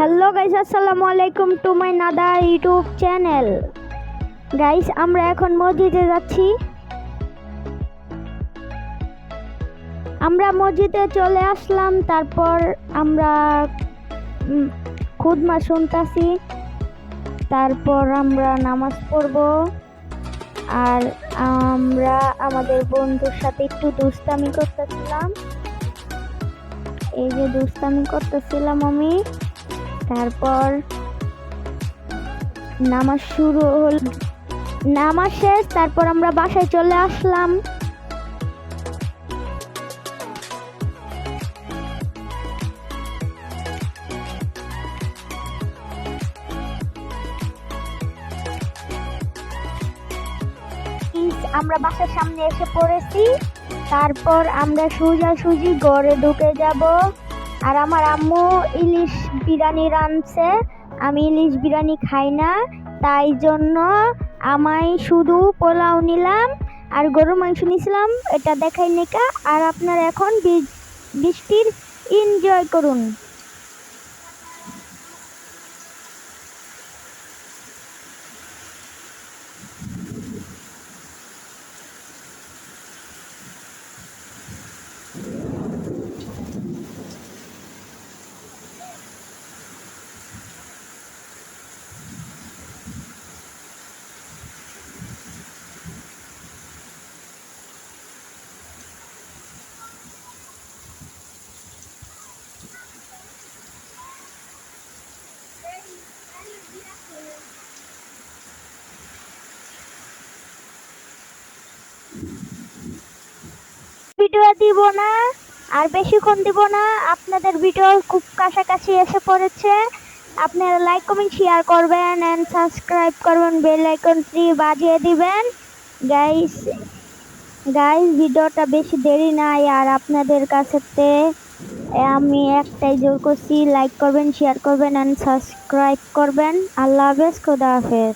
Hello guys, আসসালামু আলাইকুম to my another YouTube channel. Guys, আমরা এখন মসজিদে যাচ্ছি। আমরা মসজিদে চলে আসলাম। তারপর আমরা খুতবা শুনতাছি। তারপর আমরা নামাজ পড়ব। আর আমরা আমাদের বন্ধুর সাথে একটু দুষ্টামি করতেছিলাম। এই যে দুষ্টামি করতেছিলাম আমি। তারপর নামাজ শুরু হল, নামাজ শেষ। তারপর আমরা বাসায় চলে আসলাম। আমরা বাসার সামনে এসে পড়েছি। তারপর আমরা সোজাসুজি ঘরে ঢুকে যাব। আর আমার আম্মু ইলিশ বিরিয়ানি রাঁধছে। আমি ইলিশ বিরিয়ানি খাই না, তাই জন্য আমি শুধু পোলাও নিলাম আর গরুর মাংস নিয়েছিলাম। এটা দেখাই নেকা। আর আপনারা এখন বৃষ্টির এনজয় করুন। ভিডিও দিব না, আর বেশিক্ষণ দিব না। আপনাদের ভিডিও খুব কাছাকাছি এসে পড়েছে। আপনারা লাইক কমেন্ট শেয়ার করবেন এন্ড সাবস্ক্রাইব করবেন, বেল আইকনটি বাজিয়ে দিবেন। গাইস ভিডিওটা বেশি দেরি নাই। আর আপনাদের কাছেতে আমি একটাই জোর করছি, লাইক করবেন, শেয়ার করবেন এন্ড সাবস্ক্রাইব করবেন। আল্লাহ হাফেজ, খোদা হাফেজ।